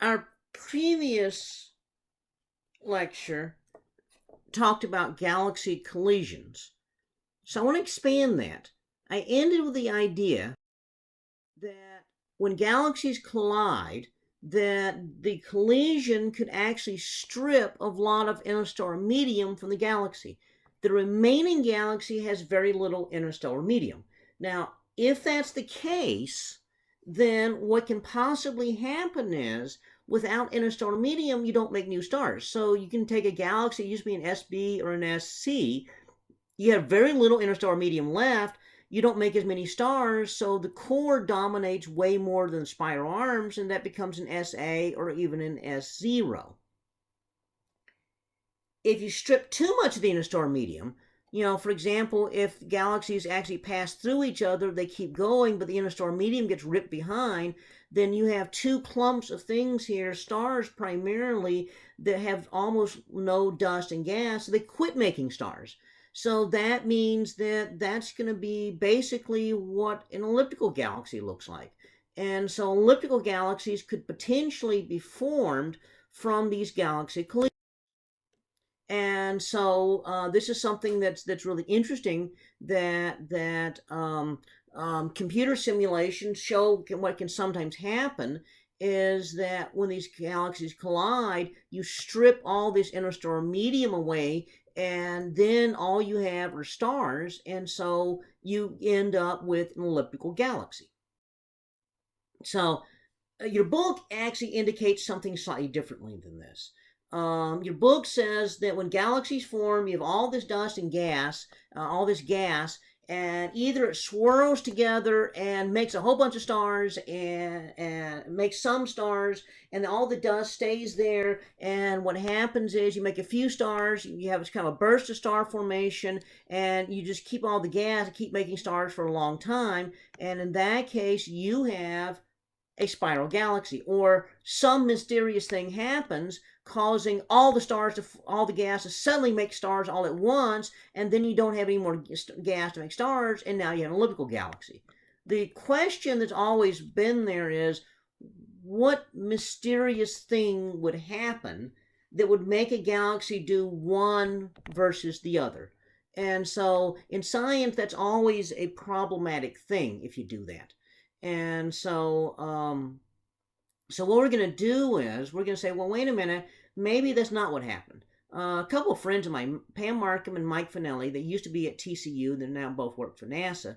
Our previous lecture talked about galaxy collisions. So I want to expand that. I ended with the idea that when galaxies collide, that the collision could actually strip a lot of interstellar medium from the galaxy. The remaining galaxy has very little interstellar medium. Now, if that's the case, then what can possibly happen is without interstellar medium, you don't make new stars. So you can take a galaxy, it used to be an SB or an SC, you have very little interstellar medium left. You don't make as many stars, so the core dominates way more than the spiral arms, and that becomes an SA or even an S0. If you strip too much of the interstellar medium, for example, if galaxies actually pass through each other, they keep going, but the interstellar medium gets ripped behind, then you have two clumps of things here, stars primarily, that have almost no dust and gas. So they quit making stars. So that means that that's going to be basically what an elliptical galaxy looks like. And so elliptical galaxies could potentially be formed from these galaxy collisions. And so this is something that's really interesting that computer simulations show what can sometimes happen is that when these galaxies collide, you strip all this interstellar medium away, and then all you have are stars, and so you end up with an elliptical galaxy. So your book actually indicates something slightly differently than this. Your book says that when galaxies form, you have all this dust and gas, all this gas, and either it swirls together and makes a whole bunch of stars and makes some stars, and all the dust stays there. And what happens is you make a few stars, you have kind of a burst of star formation, and you just keep all the gas and keep making stars for a long time. And in that case, you have a spiral galaxy, or some mysterious thing happens causing all the stars to all the gas to suddenly make stars all at once, and then you don't have any more gas to make stars, and now you have an elliptical galaxy. The question that's always been there is, what mysterious thing would happen that would make a galaxy do one versus the other? And so in science, that's always a problematic thing if you do that. And so what we're going to do is we're going to say, well, wait a minute, maybe that's not what happened. A couple of friends of mine, Pam Markham and Mike Finelli, they used to be at TCU, they now both work for NASA,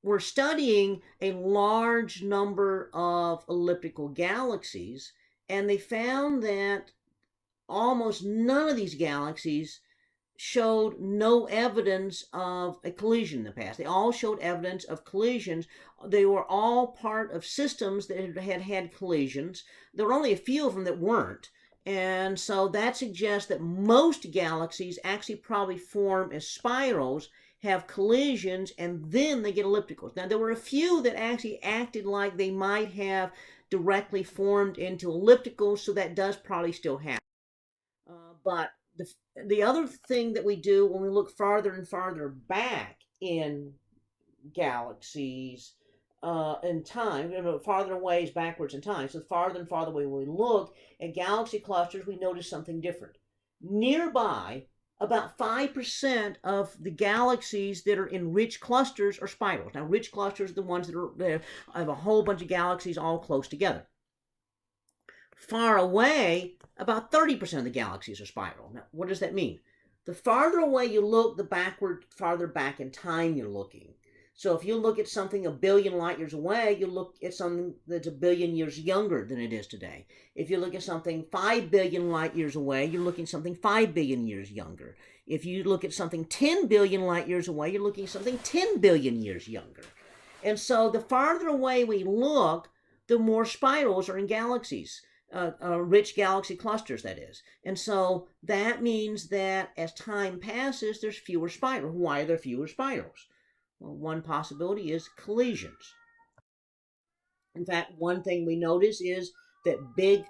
were studying a large number of elliptical galaxies, and they found that almost none of these galaxies showed no evidence of a collision in the past. They all showed evidence of collisions. They were all part of systems that had had collisions. There were only a few of them that weren't. And so that suggests that most galaxies actually probably form as spirals, have collisions, and then they get ellipticals. Now, there were a few that actually acted like they might have directly formed into ellipticals, so that does probably still happen. But the other thing that we do when we look farther and farther back in galaxies in time, farther away is backwards in time. So farther and farther away when we look at galaxy clusters, we notice something different. Nearby, about 5% of the galaxies that are in rich clusters are spirals. Now, rich clusters are the ones that have a whole bunch of galaxies all close together. Far away, about 30% of the galaxies are spiral. Now, what does that mean? The farther away you look, the farther back in time you're looking. So if you look at something a billion light years away, you look at something that's a billion years younger than it is today. If you look at something 5 billion light years away, you're looking at something 5 billion years younger. If you look at something 10 billion light years away, you're looking at something 10 billion years younger. And so the farther away we look, the more spirals are in galaxies. Rich galaxy clusters, that is. And so that means that as time passes, there's fewer spirals. Why are there fewer spirals? Well, one possibility is collisions. In fact, one thing we notice is that big,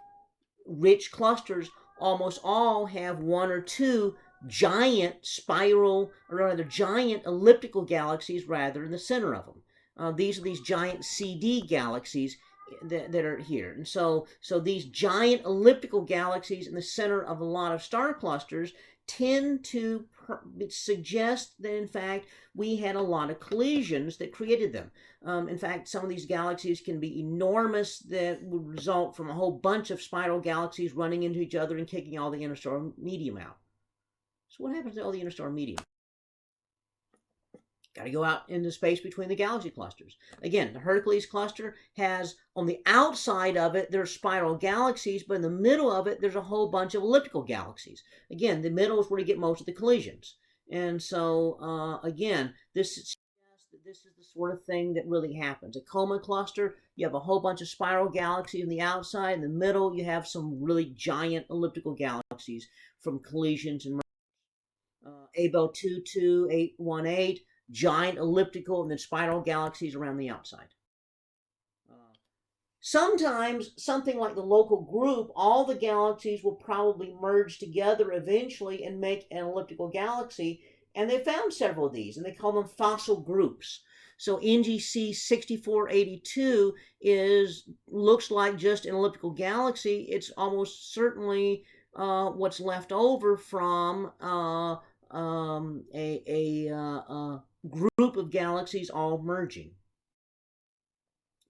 rich clusters almost all have one or two giant spiral, or rather giant elliptical galaxies rather in the center of them. These are these giant CD galaxies, that are here. And so these giant elliptical galaxies in the center of a lot of star clusters tend to suggest that, in fact, we had a lot of collisions that created them. In fact, some of these galaxies can be enormous, that would result from a whole bunch of spiral galaxies running into each other and kicking all the interstellar medium out. So what happens to all the interstellar medium? Got to go out into space between the galaxy clusters. Again, the Hercules cluster has, on the outside of it, there's spiral galaxies, but in the middle of it, there's a whole bunch of elliptical galaxies. Again, the middle is where you get most of the collisions. And so, again, this is the sort of thing that really happens. A coma cluster, you have a whole bunch of spiral galaxies on the outside. In the middle, you have some really giant elliptical galaxies from collisions and Abel 22818, giant elliptical and then spiral galaxies around the outside. Sometimes something like the local group, all the galaxies will probably merge together eventually and make an elliptical galaxy. And they found several of these, and they call them fossil groups. So NGC 6482 looks like just an elliptical galaxy. It's almost certainly what's left over from a group of galaxies all merging.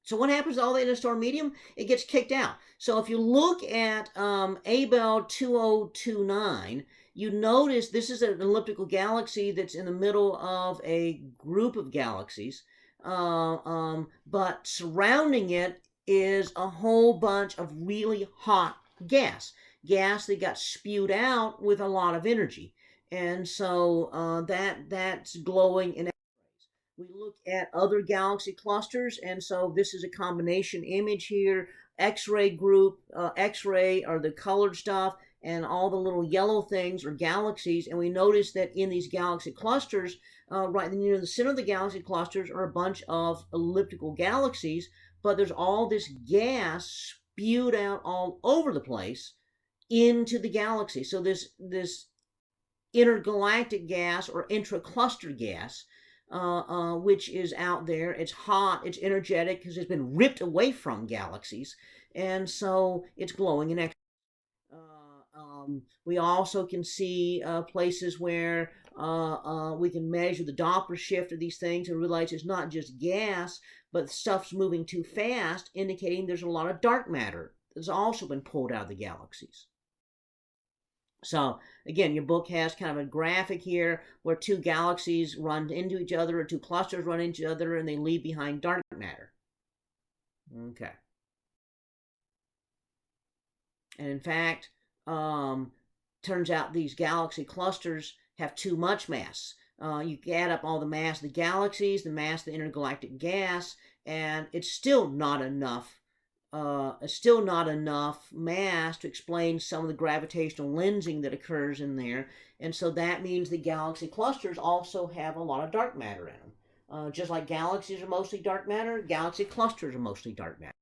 So what happens to all the interstellar medium? It gets kicked out. So if you look at Abel 2029, you notice this is an elliptical galaxy that's in the middle of a group of galaxies, but surrounding it is a whole bunch of really hot gas that got spewed out with a lot of energy. And so that's glowing in X-rays. We look at other galaxy clusters, and so this is a combination image here. X-ray group, X-ray are the colored stuff, and all the little yellow things are galaxies. And we notice that in these galaxy clusters, right near the center of the galaxy clusters are a bunch of elliptical galaxies, but there's all this gas spewed out all over the place into the galaxy. So this intergalactic gas or intracluster gas, which is out there. It's hot, it's energetic because it's been ripped away from galaxies, and so it's glowing in X. We also can see places where we can measure the Doppler shift of these things and realize it's not just gas, but stuff's moving too fast, indicating there's a lot of dark matter that's also been pulled out of the galaxies. So again, your book has kind of a graphic here where two galaxies run into each other, or two clusters run into each other, and they leave behind dark matter. Okay. And in fact, turns out these galaxy clusters have too much mass. You add up all the mass of the galaxies, the mass of the intergalactic gas, and it's still not enough mass to explain some of the gravitational lensing that occurs in there. And so that means the galaxy clusters also have a lot of dark matter in them. Just like galaxies are mostly dark matter, galaxy clusters are mostly dark matter.